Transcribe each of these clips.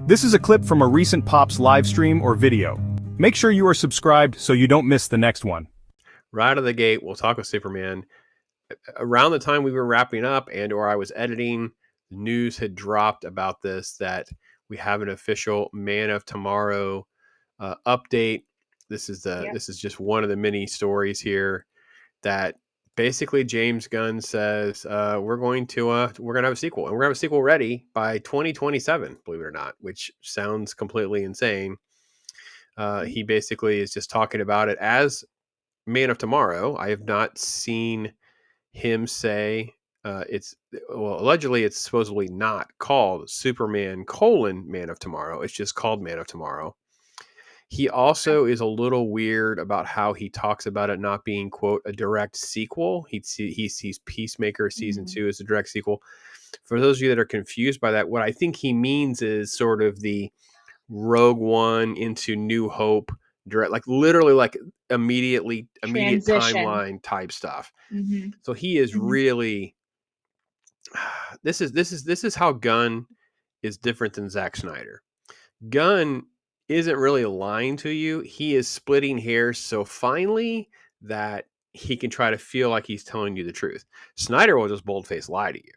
This is a clip from a recent Pops live stream or video. Make sure you are subscribed so you don't miss the next one. Right out of the gate, we'll talk with Superman. Around the time we were wrapping up or I was editing, news had dropped about this, that we have an official Man of Tomorrow update. This is just one of the many stories here that basically James Gunn says we're going to have a sequel, and we're gonna have a sequel ready by 2027, believe it or not, which sounds completely insane. He basically is just talking about it as Man of Tomorrow. I have not seen him say allegedly it's supposedly not called Superman Man of Tomorrow. It's just called Man of Tomorrow. He also is a little weird about how he talks about it not being, quote, a direct sequel. He sees Peacemaker season 2 as a direct sequel. For those of you that are confused by that, what I think he means is sort of the Rogue One into New Hope direct, like literally like immediate timeline type stuff. So he is really this is how Gunn is different than Zack Snyder. Gunn isn't really lying to you. He is splitting hairs so finely that he can try to feel like he's telling you the truth. Snyder will just bold-faced lie to you.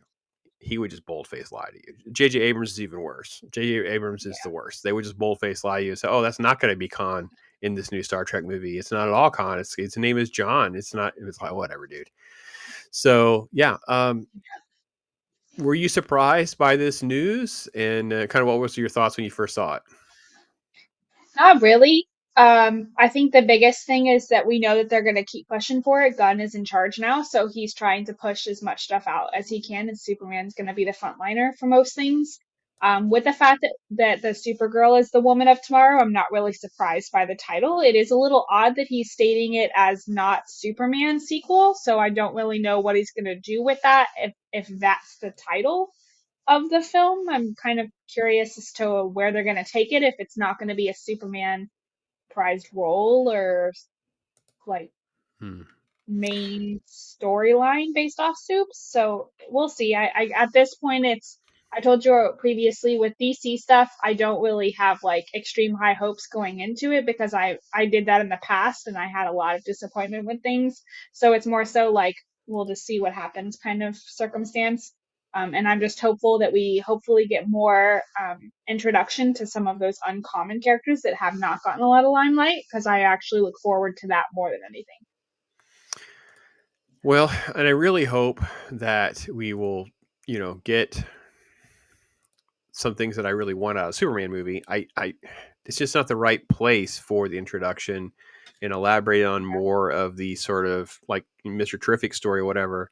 He would just bold-faced lie to you. J.J. Abrams is even worse. J.J. Abrams is the worst. They would just bold-faced lie to you and say, oh, that's not going to be Khan in this new Star Trek movie. It's not at all Khan. Its name is John. It's not. It's like, whatever, dude. So, yeah. Were you surprised by this news? And kind of what was your thoughts when you first saw it? Not really. I think the biggest thing is that we know that they're going to keep pushing for it. Gunn is in charge now, so he's trying to push as much stuff out as he can, and Superman's going to be the frontliner for most things. With the fact that the Supergirl is the Woman of Tomorrow, I'm not really surprised by the title. It is a little odd that he's stating it as not Superman sequel, so I don't really know what he's going to do with that if that's the title of the film. I'm kind of curious as to where they're going to take it, if it's not going to be a Superman prized role or like main storyline based off Supes. So we'll see. I at this point, I told you previously with DC stuff, I don't really have like extreme high hopes going into it because I did that in the past and I had a lot of disappointment with things. So it's more so like we'll just see what happens kind of circumstance. And I'm just hopeful that we hopefully get more introduction to some of those uncommon characters that have not gotten a lot of limelight, because I actually look forward to that more than anything. Well, and I really hope that we will, get some things that I really want out of a Superman movie. It's just not the right place for the introduction and elaborate on more of the sort of like Mr. Terrific story or whatever.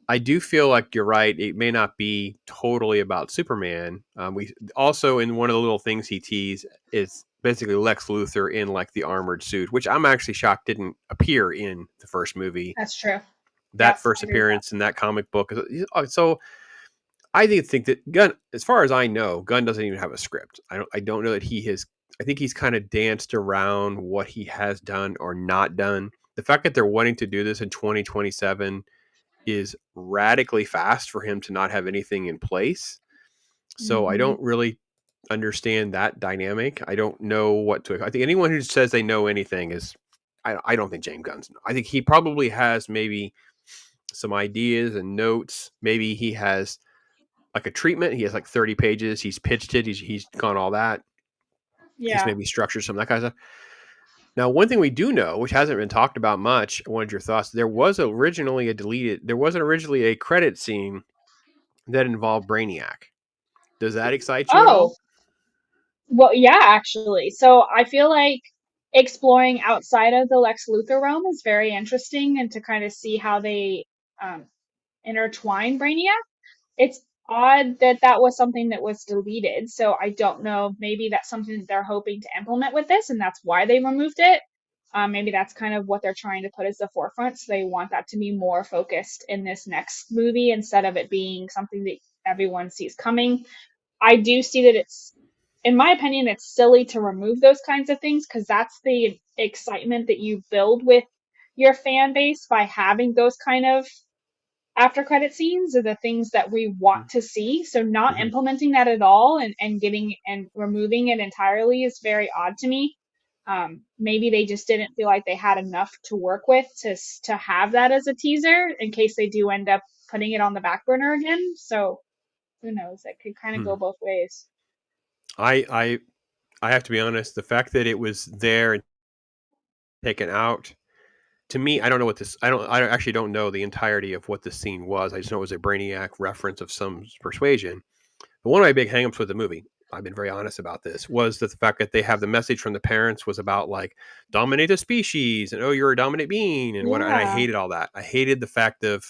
I do feel like you're right. It may not be totally about Superman. We also, in one of the little things he teased, is basically Lex Luthor in like the armored suit, which I'm actually shocked didn't appear in the first movie. That's true. That first appearance in that comic book. So I think that Gunn, as far as I know, Gunn doesn't even have a script. I don't know that he has. I think he's kind of danced around what he has done or not done. The fact that they're wanting to do this in 2027 is radically fast for him to not have anything in place. So I don't really understand that dynamic. I don't know what to. I think anyone who says they know anything is. I don't think James Gunn's. I think he probably has maybe some ideas and notes. Maybe he has like a treatment. He has like 30 pages. He's pitched it. He's gone all that. Yeah. He's maybe structured some of that kind of stuff. Now, one thing we do know, which hasn't been talked about much, I wanted your thoughts. There was originally a credit scene that involved Brainiac. Does that excite you at all? Well, yeah, actually. So I feel like exploring outside of the Lex Luthor realm is very interesting, and to kind of see how they intertwine Brainiac. It's odd that that was something that was deleted, so I don't know. Maybe that's something that they're hoping to implement with this, and that's why they removed it. Maybe that's kind of what they're trying to put as the forefront, so they want that to be more focused in this next movie instead of it being something that everyone sees coming. I do see that in my opinion, it's silly to remove those kinds of things, because that's the excitement that you build with your fan base by having those kind of after credit scenes are the things that we want to see. So not Mhm. implementing that at all and getting and removing it entirely is very odd to me. Maybe they just didn't feel like they had enough to work with to have that as a teaser in case they do end up putting it on the back burner again. So who knows? It could kind of Hmm. go both ways. I I have to be honest. The fact that it was there and taken out, to me, I don't know what this. I actually don't know the entirety of what this scene was. I just know it was a Brainiac reference of some persuasion. But one of my big hangups with the movie, I've been very honest about this, was that the fact that they have the message from the parents was about like dominate the species and oh, you're a dominant being and what. And I Yeah. hated all that. I hated the fact of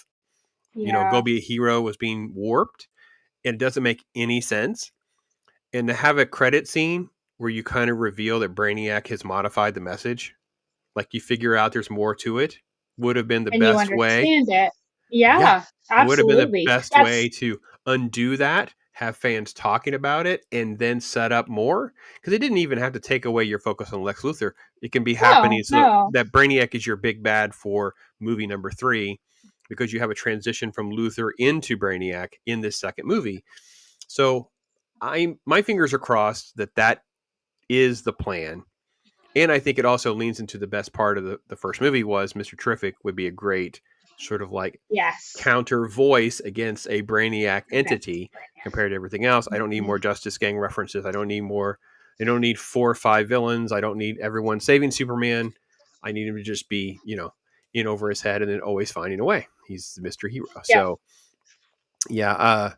go Yeah. be a hero was being warped, and it doesn't make any sense. And to have a credit scene where you kind of reveal that Brainiac has modified the message, like you figure out there's more to it, would have been the And you best way. understand it. Yeah, Yeah, it would have been the absolutely. best way That's to undo that, have fans talking about it, and then set up more. Because it didn't even have to take away your focus on Lex Luthor. It can be no, happening so no. that Brainiac is your big bad for movie number 3, because you have a transition from Luthor into Brainiac in this second movie. So my fingers are crossed that that is the plan. And I think it also leans into the best part of the first movie was Mr. Terrific would be a great sort of like Yes. counter voice against a Brainiac Okay. entity compared to everything else. I don't need Mhm. more Justice Gang references. I don't need more. I don't need 4 or 5 villains. I don't need everyone saving Superman. I need him to just be, in over his head and then always finding a way. He's Mr. Hero. Yep, So, yeah,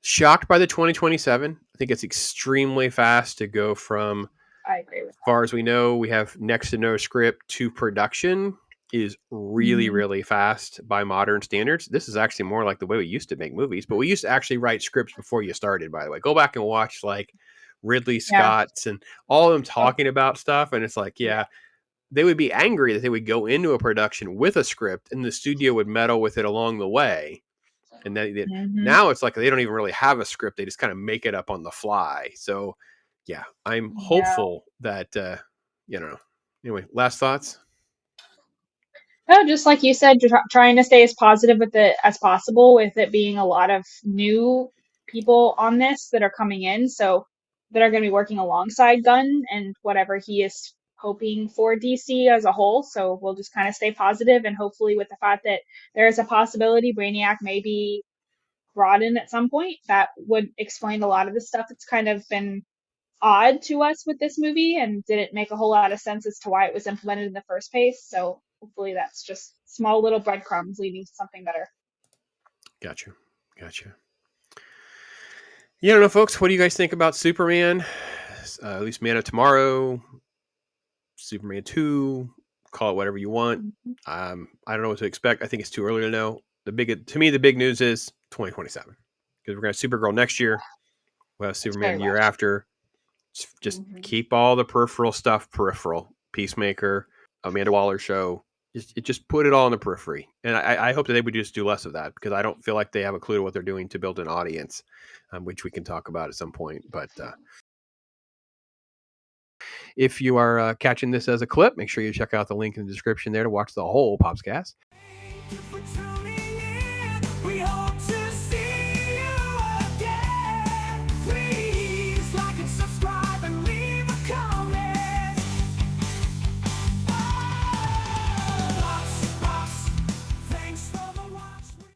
shocked by the 2027. I think it's extremely fast to go from, I agree with far as we know, we have next to no script to production is that. really, really fast by modern standards. This is actually more like the way we used to make movies, but we used to actually write scripts before you started, by the way. Go back and watch like Ridley Yeah. Scott's and all of them Oh, talking about stuff. And it's like, yeah. yeah, they would be angry that they would go into a production with a script and the studio would meddle with it along the way. And then Hmm. now it's like they don't even really have a script. They just kind of make it up on the fly. So, yeah, I'm Yeah. hopeful that you know. Anyway, last thoughts. No, just like you said, trying to stay as positive with it as possible, with it being a lot of new people on this that are coming in, so that are going to be working alongside Gunn and whatever he is hoping for DC as a whole. So we'll just kind of stay positive, and hopefully, with the fact that there is a possibility Brainiac may be brought in at some point, that would explain a lot of the stuff that's kind of been odd to us with this movie and didn't make a whole lot of sense as to why it was implemented in the first place. So hopefully that's just small little breadcrumbs leading to something better. Gotcha. Gotcha. Yeah, I don't know, folks. What do you guys think about Superman? At least Man of Tomorrow, Superman 2, call it whatever you want. Mhm. I don't know what to expect. I think it's too early to know. To me, the big news is 2027 because we're going to have Supergirl next year. We'll have That's Superman very the year likely. after. Just Hmm. keep all the peripheral stuff peripheral. Peacemaker, Amanda Waller show. Just put it all in the periphery. And I hope that they would just do less of that because I don't feel like they have a clue to what they're doing to build an audience, which we can talk about at some point. But if you are catching this as a clip, make sure you check out the link in the description there to watch the whole Popscast.